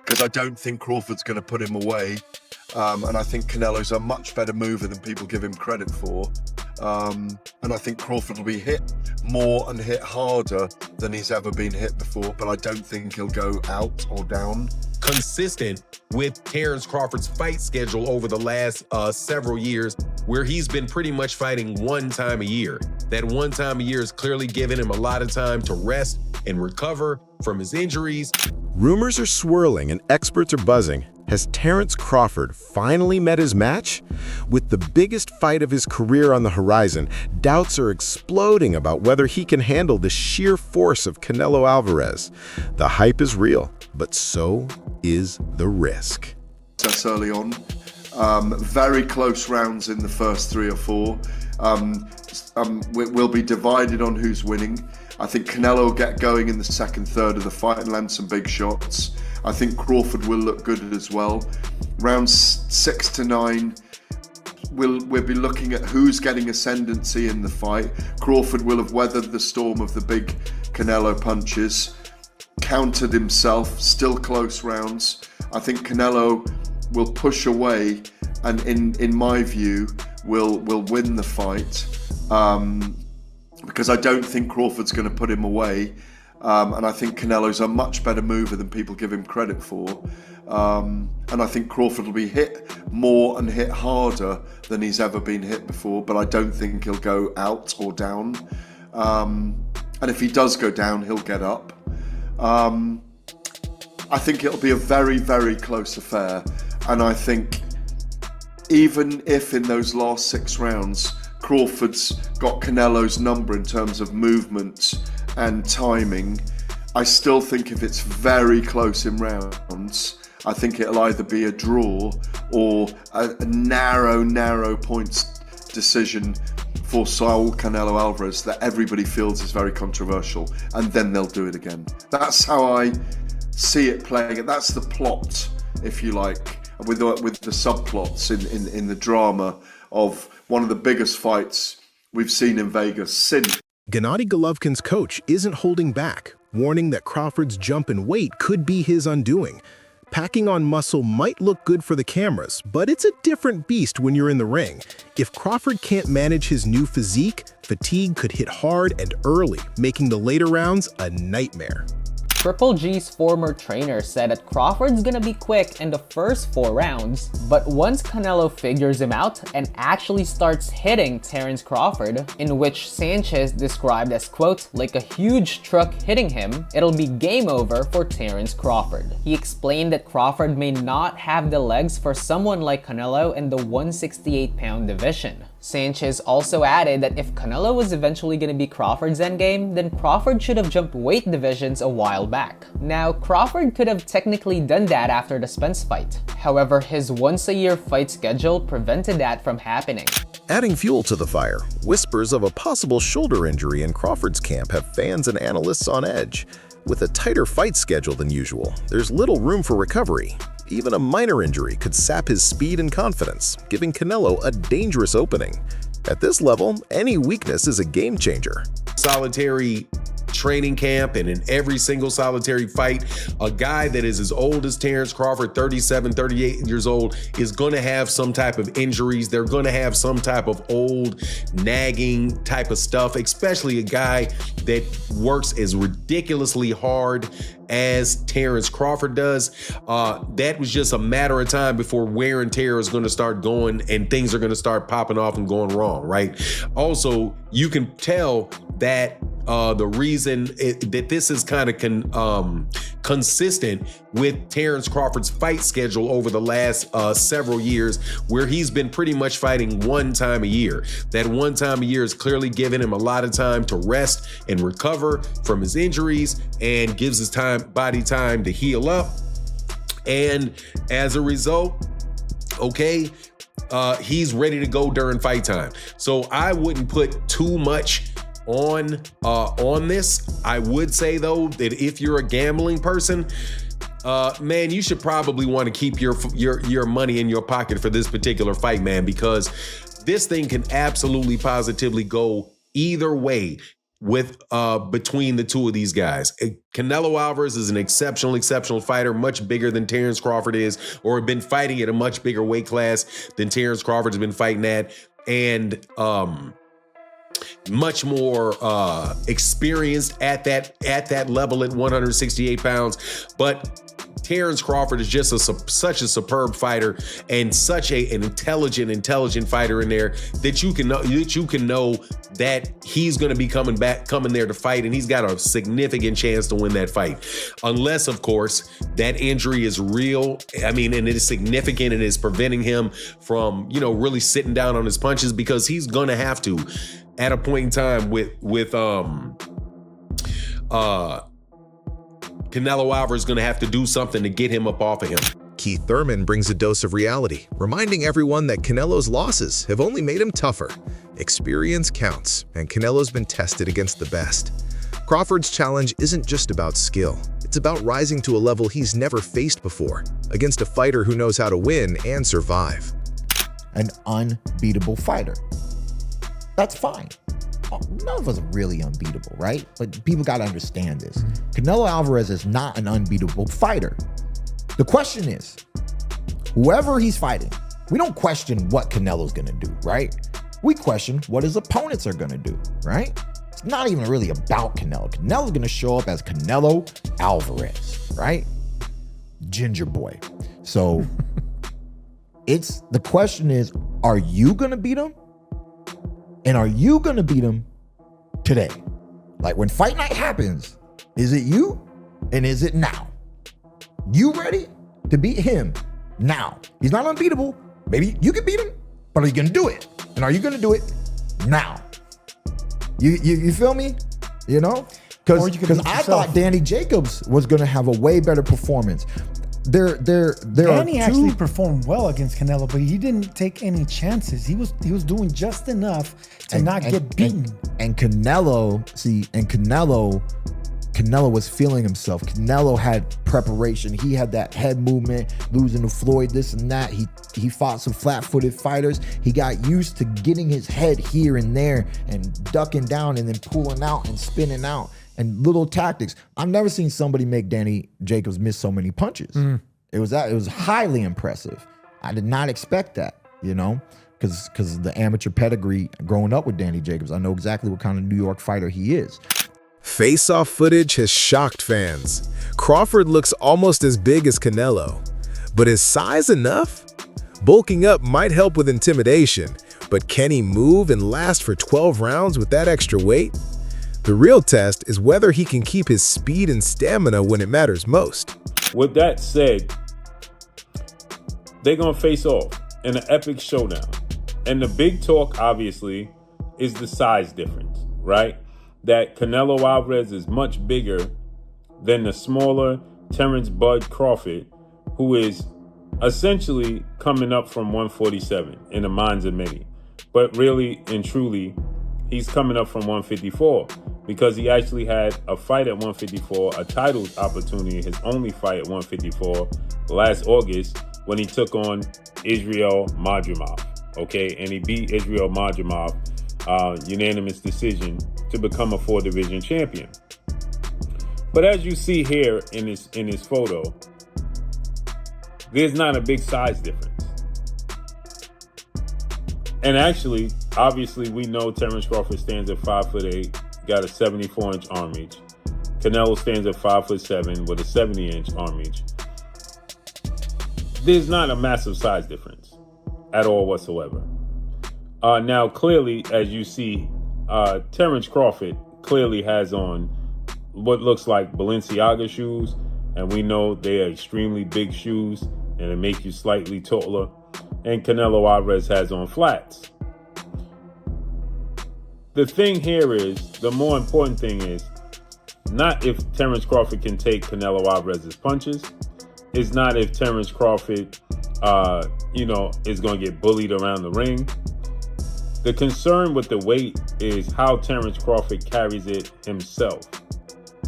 Because I don't think Crawford's going to put him away. And I think Canelo's a much better mover than people give him credit for. And I think Crawford will be hit more and hit harder than he's ever been hit before, but I don't think he'll go out or down. Consistent with Terence Crawford's fight schedule over the last several years, where he's been pretty much fighting one time a year. That one time a year is clearly giving him a lot of time to rest and recover from his injuries. Rumors are swirling and experts are buzzing. Has Terence Crawford finally met his match? With the biggest fight of his career on the horizon, doubts are exploding about whether he can handle the sheer force of Canelo Alvarez. The hype is real, but so is the risk. That's early on. Very close rounds in the first 3 or 4. We'll be divided on who's winning. I think Canelo will get going in the second third of the fight and land some big shots. I think Crawford will look good as well. Rounds 6 to 9, we'll be looking at who's getting ascendancy in the fight. Crawford will have weathered the storm of the big Canelo punches, countered himself, still close rounds. I think Canelo will push away and in my view will win the fight, because I don't think Crawford's going to put him away. And I think Canelo's a much better mover than people give him credit for. And I think Crawford will be hit more and hit harder than he's ever been hit before, but I don't think he'll go out or down. And if he does go down, he'll get up. I think it'll be a very, very close affair. And I think even if in those last 6 rounds, Crawford's got Canelo's number in terms of movement and timing, I still think if it's very close in rounds, I think it'll either be a draw or a narrow points decision for Saul Canelo Alvarez that everybody feels is very controversial, and then they'll do it again. That's how I see it playing. That's the plot, if you like, with the subplots in the drama of one of the biggest fights we've seen in Vegas since. Gennady Golovkin's coach isn't holding back, warning that Crawford's jump in weight could be his undoing. Packing on muscle might look good for the cameras, but it's a different beast when you're in the ring. If Crawford can't manage his new physique, fatigue could hit hard and early, making the later rounds a nightmare. Triple G's former trainer said that Crawford's gonna be quick in the first 4 rounds, but once Canelo figures him out and actually starts hitting Terence Crawford, in which Sanchez described as, quote, like a huge truck hitting him, it'll be game over for Terence Crawford. He explained that Crawford may not have the legs for someone like Canelo in the 168-pound division. Sanchez also added that if Canelo was eventually going to be Crawford's endgame, then Crawford should have jumped weight divisions a while back. Now, Crawford could have technically done that after the Spence fight. However, his once-a-year fight schedule prevented that from happening. Adding fuel to the fire, whispers of a possible shoulder injury in Crawford's camp have fans and analysts on edge. With a tighter fight schedule than usual, there's little room for recovery. Even a minor injury could sap his speed and confidence, giving Canelo a dangerous opening. At this level, any weakness is a game changer. Solitary training camp and in every single solitary fight, a guy that is as old as Terence Crawford, 37, 38 years old, is going to have some type of injuries. They're going to have some type of old nagging type of stuff, especially a guy that works as ridiculously hard as Terence Crawford does. That was just a matter of time before wear and tear is going to start going and things are going to start popping off and going wrong, right? Also, you can tell that the reason that this is kind of consistent with Terence Crawford's fight schedule over the last several years, where he's been pretty much fighting one time a year. That one time a year is clearly giving him a lot of time to rest and recover from his injuries and gives his body time to heal up. And as a result, okay, he's ready to go during fight time. So I wouldn't put too much on this. I would say though that if you're a gambling person, man, you should probably want to keep your money in your pocket for this particular fight, man, because this thing can absolutely positively go either way with between the two of these guys. Canelo Alvarez is an exceptional fighter, much bigger than Terence Crawford is, or been fighting at a much bigger weight class than Terence Crawford's been fighting at, and much more experienced at that level at 168 pounds. But Terence Crawford is just such a superb fighter and such an intelligent fighter in there that you can know that he's going to be coming there to fight, and he's got a significant chance to win that fight. Unless, of course, that injury is real. I mean, and it is significant and is preventing him from, really sitting down on his punches, because he's going to have to at a point in time with Canelo Alvarez is going to have to do something to get him up off of him. Keith Thurman brings a dose of reality, reminding everyone that Canelo's losses have only made him tougher. Experience counts, and Canelo's been tested against the best. Crawford's challenge isn't just about skill. It's about rising to a level he's never faced before, against a fighter who knows how to win and survive. An unbeatable fighter. That's fine. None of us are really unbeatable, right? But people got to understand this. Canelo Alvarez is not an unbeatable fighter. The question is, whoever he's fighting, we don't question what Canelo's going to do, right? We question what his opponents are going to do, right? It's not even really about Canelo. Canelo's going to show up as Canelo Alvarez, right? Ginger boy. So the question is, are you going to beat him? And are you going to beat him today? Like, when fight night happens, is it you and is it now? You ready to beat him now? He's not unbeatable. Maybe you can beat him, but are you going to do it? And are you going to do it now? You feel me? Because I thought Danny Jacobs was going to have a way better performance. Danny actually performed well against Canelo, but he didn't take any chances. He was doing just enough to not get beaten. And Canelo was feeling himself. Canelo had preparation. He had that head movement, losing to Floyd, this and that. He fought some flat-footed fighters. He got used to getting his head here and there and ducking down and then pulling out and spinning out. And little tactics. I've never seen somebody make Danny Jacobs miss so many punches. It was highly impressive. I did not expect that, because the amateur pedigree growing up with Danny Jacobs, I know exactly what kind of New York fighter he is. Face-off footage has shocked fans. Crawford looks almost as big as Canelo. But is size enough? Bulking up might help with intimidation, but can he move and last for 12 rounds with that extra weight? The real test is whether he can keep his speed and stamina when it matters most. With that said, they're going to face off in an epic showdown. And the big talk, obviously, is the size difference, right? That Canelo Alvarez is much bigger than the smaller Terence Bud Crawford, who is essentially coming up from 147 in the minds of many. But really and truly, he's coming up from 154 because he actually had a fight at 154, a title opportunity, his only fight at 154 last August when he took on Israel Madrimov, okay? And he beat Israel Madrimov, unanimous decision, to become a 4-division champion. But as you see here in this photo, there's not a big size difference. And actually, obviously, we know Terence Crawford stands at 5'8", got a 74-inch arm reach. Canelo stands at 5'7" with a 70-inch arm reach. There's not a massive size difference at all whatsoever. Now, clearly, as you see, Terence Crawford clearly has on what looks like Balenciaga shoes, and we know they are extremely big shoes, and it makes you slightly taller. And Canelo Alvarez has on flats. The thing here is, the more important thing is, not if Terence Crawford can take Canelo Alvarez's punches. It's not if Terence Crawford, is going to get bullied around the ring. The concern with the weight is how Terence Crawford carries it himself.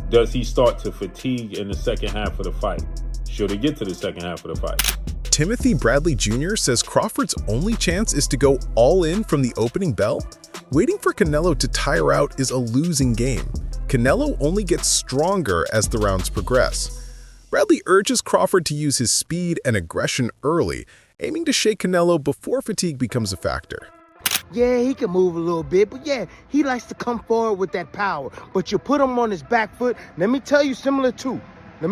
Does he start to fatigue in the second half of the fight? Should he get to the second half of the fight? Timothy Bradley Jr. says Crawford's only chance is to go all in from the opening bell. Waiting for Canelo to tire out is a losing game. Canelo only gets stronger as the rounds progress. Bradley urges Crawford to use his speed and aggression early, aiming to shake Canelo before fatigue becomes a factor. Yeah, he can move a little bit, but yeah, he likes to come forward with that power. But you put him on his back foot. Let me tell you similar too. You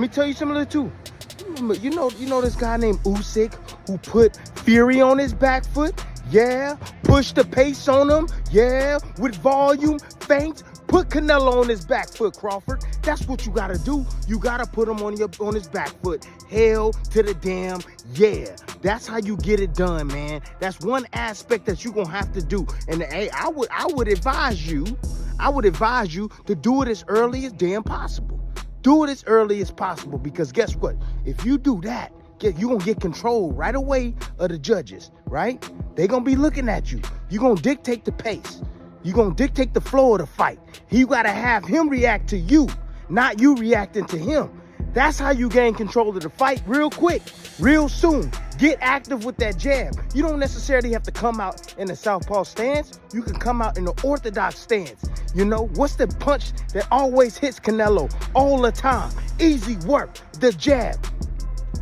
know this guy named Usyk who put Fury on his back foot? Yeah, push the pace on him. Yeah, with volume, feints. Put Canelo on his back foot, Crawford. That's what you gotta do. You gotta put him on his back foot. Hell to the damn yeah. That's how you get it done, man. That's one aspect that you're gonna have to do. And hey, I would advise you to do it as early as damn possible. Do it as early as possible, because guess what? If you do that, you're gonna get control right away of the judges, right? They're gonna be looking at you. You're gonna dictate the pace. You're gonna dictate the flow of the fight. You gotta have him react to you, not you reacting to him. That's how you gain control of the fight real quick, real soon. Get active with that jab. You don't necessarily have to come out in the southpaw stance. You can come out in the orthodox stance. You know, what's the punch that always hits Canelo all the time? Easy work, the jab.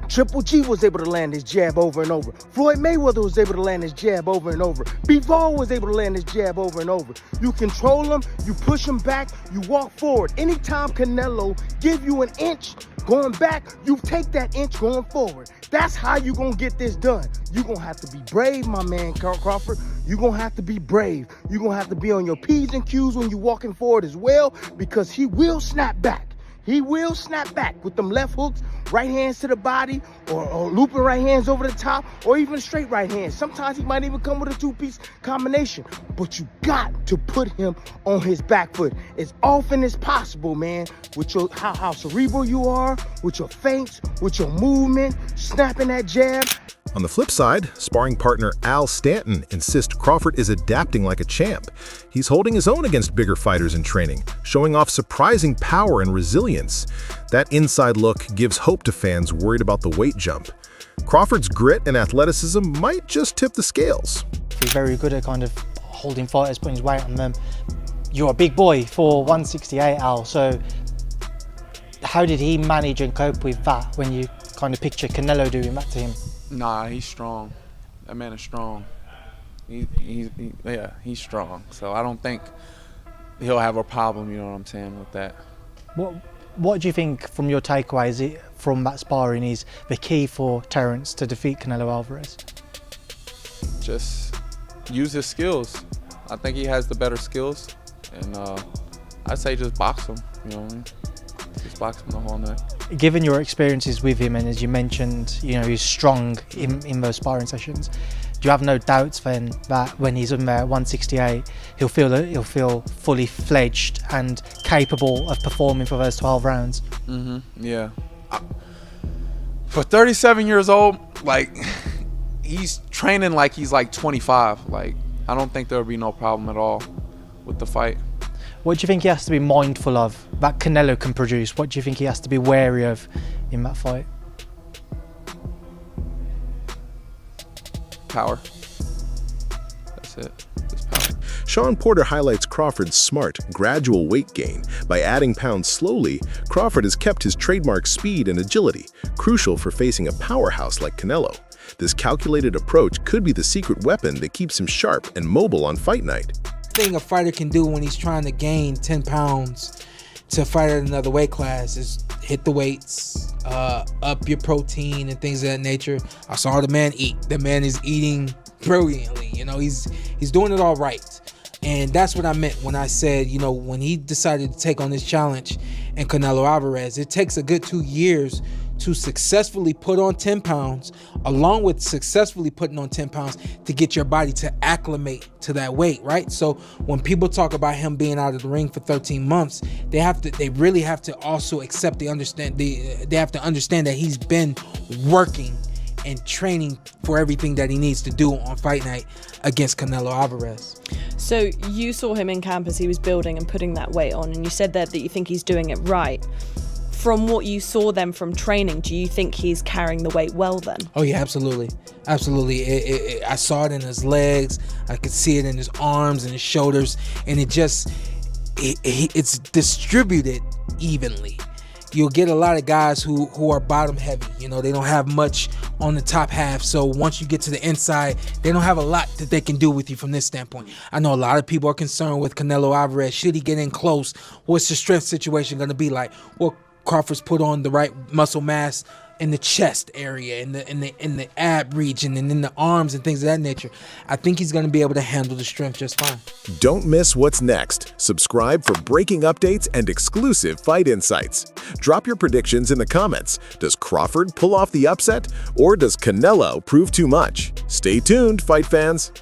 Triple G was able to land his jab over and over. Floyd Mayweather was able to land his jab over and over. Bivol was able to land his jab over and over. You control him, you push him back, you walk forward. Anytime Canelo give you an inch going back, you take that inch going forward. That's how you gonna get this done. You're gonna have to be brave, my man Crawford. You're gonna have to be brave. You're gonna have to be on your P's and Q's when you're walking forward as well, because he will snap back. He will snap back with them left hooks, right hands to the body, or looping right hands over the top, or even straight right hands. Sometimes he might even come with a two-piece combination. But you got to put him on his back foot as often as possible, man. With your how cerebral you are, with your feints, with your movement, snapping that jab. On the flip side, sparring partner Al Stanton insists Crawford is adapting like a champ. He's holding his own against bigger fighters in training, showing off surprising power and resilience. That inside look gives hope to fans worried about the weight jump. Crawford's grit and athleticism might just tip the scales. He's very good at kind of holding fighters, putting his weight on them. You're a big boy for 168, Al, so how did he manage and cope with that when you kind of picture Canelo doing that to him? Nah, he's strong. That man is strong. He's strong. So I don't think he'll have a problem, you know what I'm saying, with that. What do you think, from your takeaways from that sparring, is the key for Terence to defeat Canelo Alvarez? Just use his skills. I think he has the better skills, and I'd say just box him, you know what I mean? Just box him the whole night. Given your experiences with him, and as you mentioned, you know, he's strong in those sparring sessions, do you have no doubts then that when he's in there at 168, he'll feel fully fledged and capable of performing for those 12 rounds? Yeah. For 37 years old, like, he's training like he's like 25. Like, I don't think there'll be no problem at all with the fight. What do you think he has to be mindful of that Canelo can produce? What do you think he has to be wary of in that fight? Power. That's it. Just power. Sean Porter highlights Crawford's smart, gradual weight gain. By adding pounds slowly, Crawford has kept his trademark speed and agility, crucial for facing a powerhouse like Canelo. This calculated approach could be the secret weapon that keeps him sharp and mobile on fight night. Thing a fighter can do when he's trying to gain 10 pounds to fight at another weight class is hit the weights, up your protein and things of that nature. I saw the man eat. The man is eating brilliantly. You know, he's doing it all right. And that's what I meant when I said, you know, when he decided to take on this challenge and Canelo Alvarez, it takes a good 2 years to successfully put on 10 pounds, along with successfully putting on 10 pounds to get your body to acclimate to that weight, right? So when people talk about him being out of the ring for 13 months, they really have to also accept they have to understand that he's been working and training for everything that he needs to do on fight night against Canelo Alvarez. So you saw him in camp as he was building and putting that weight on, and you said there that you think he's doing it right. from what you saw then from training, do you think he's carrying the weight well then? Oh yeah, absolutely. Absolutely. I saw it in his legs. I could see it in his arms and his shoulders, and it's distributed evenly. You'll get a lot of guys who are bottom heavy. You know, they don't have much on the top half. So once you get to the inside, they don't have a lot that they can do with you from this standpoint. I know a lot of people are concerned with Canelo Alvarez. Should he get in close? What's the strength situation going to be like? Well, Crawford's put on the right muscle mass in the chest area, in the ab region, and in the arms and things of that nature. I think he's going to be able to handle the strength just fine. Don't miss what's next. Subscribe for breaking updates and exclusive fight insights. Drop your predictions in the comments. Does Crawford pull off the upset, or does Canelo prove too much? Stay tuned, fight fans.